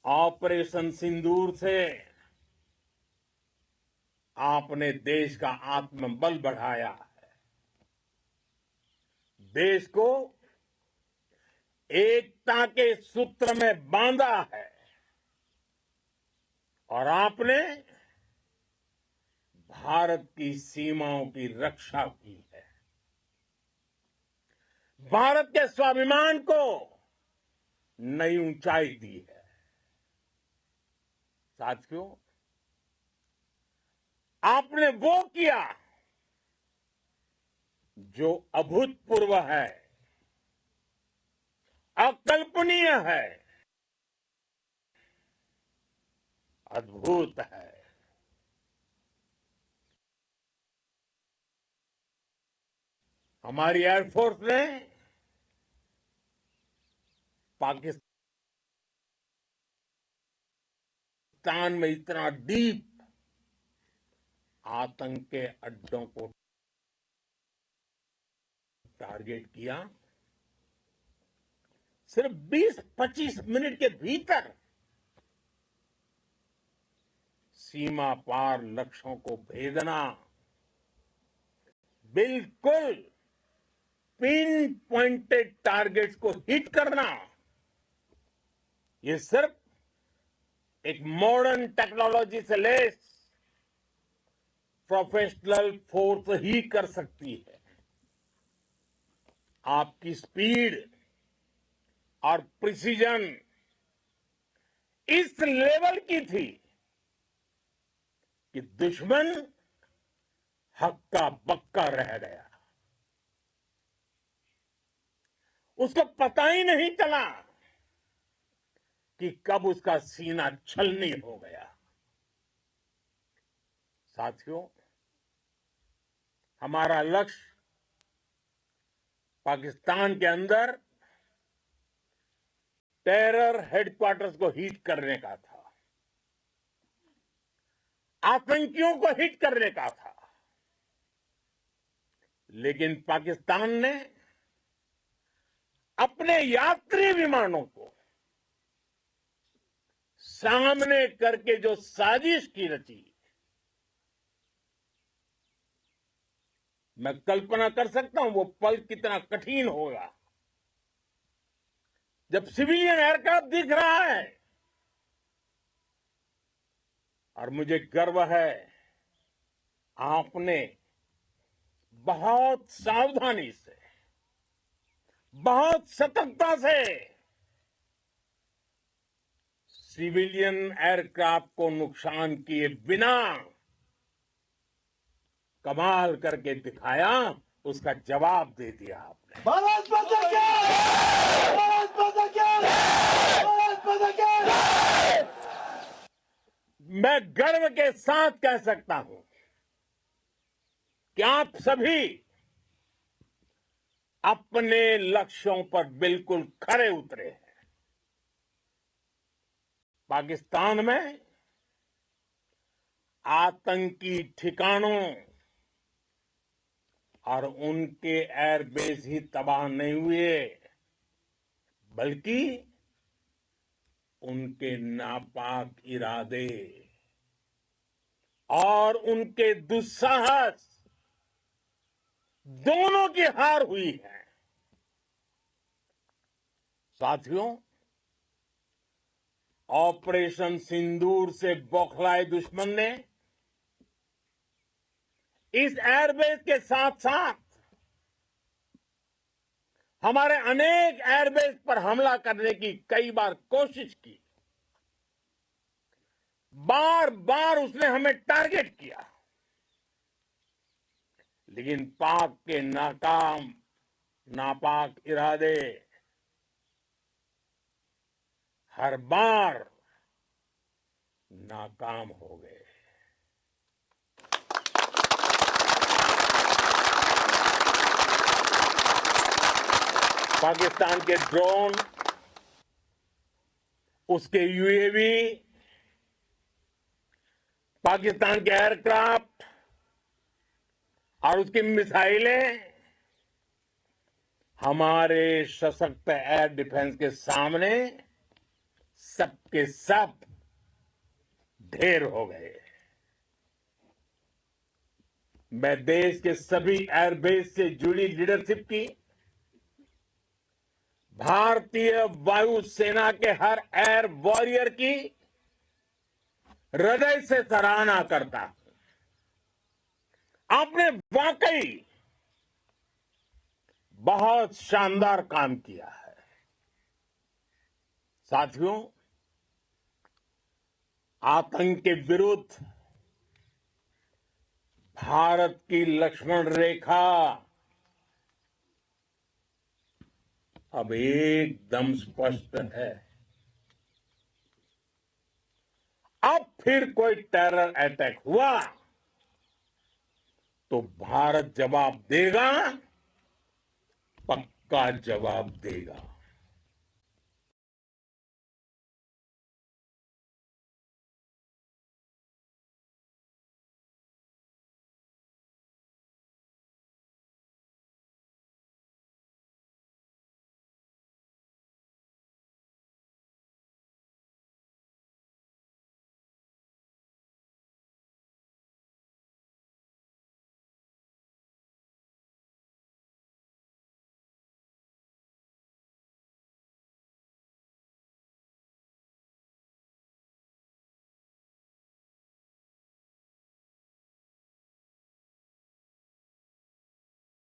Operation सिंदूर से आपने देश का आत्मबल बढ़ाया है, देश को एकता के सूत्र में बांधा है और आपने भारत की सीमाओं की रक्षा की है। भारत के स्वाभिमान को नई ऊंचाई दी है। साथियों, आपने वो किया जो अभूतपूर्व है, अकल्पनीय है, अद्भुत है। हमारी एयरफोर्स ने पाकिस्तान में इतना डीप आतंक के अड्डों को टारगेट किया, सिर्फ 20-25 मिनट के भीतर सीमा पार लक्ष्यों को भेदना, बिल्कुल पिन पॉइंटेड टारगेट्स को हिट करना, ये सिर्फ एक मॉडर्न टेक्नोलॉजी से लेस प्रोफेशनल फोर्स ही कर सकती है। आपकी स्पीड और प्रिसीजन इस लेवल की थी कि दुश्मन हक्का बक्का रह गया। उसको पता ही नहीं चला कि कब उसका सीना छलनी हो गया। साथियों, हमारा लक्ष्य पाकिस्तान के अंदर टेरर हेडक्वार्टर्स को हिट करने का था, आतंकियों को हिट करने का था, लेकिन पाकिस्तान ने अपने यात्री विमानों को सामने करके जो साजिश की रची, मैं कल्पना कर सकता हूं वो पल कितना कठिन होगा जब सिविलियन एयरक्राफ्ट दिख रहा है। और मुझे गर्व है, आपने बहुत सावधानी से, बहुत सतर्कता से सिविलियन एयरक्राफ्ट को नुकसान किए बिना कमाल करके दिखाया, उसका जवाब दे दिया आपने। भारत माता की जय! भारत माता की जय! भारत माता की जय! मैं गर्व के साथ कह सकता हूं कि आप सभी अपने लक्ष्यों पर बिल्कुल खरे उतरे हैं। पाकिस्तान में आतंकी ठिकानों और उनके एयरबेस ही तबाह नहीं हुए, बल्कि उनके नापाक इरादे और उनके दुस्साहस दोनों की हार हुई है। साथियों, ऑपरेशन सिंदूर से बौखलाए दुश्मन ने इस एयरबेस के साथ साथ हमारे अनेक एयरबेस पर हमला करने की कई बार कोशिश की। बार बार उसने हमें टारगेट किया, लेकिन पाक के नापाक इरादे हर बार नाकाम हो गए। पाकिस्तान के ड्रोन, उसके यूएवी, पाकिस्तान के एयरक्राफ्ट और उसकी मिसाइलें हमारे सशक्त एयर डिफेंस के सामने सब के सब ढेर हो गए। मैं देश के सभी एयरबेस से जुड़ी लीडरशिप की, भारतीय वायुसेना के हर एयर वॉरियर की हृदय से सराहना करता हूं। आपने वाकई बहुत शानदार काम किया है। साथियों, आतंक के विरुद्ध भारत की लक्ष्मण रेखा अब एकदम स्पष्ट है। अब फिर कोई टेरर अटैक हुआ तो भारत जवाब देगा, पक्का जवाब देगा।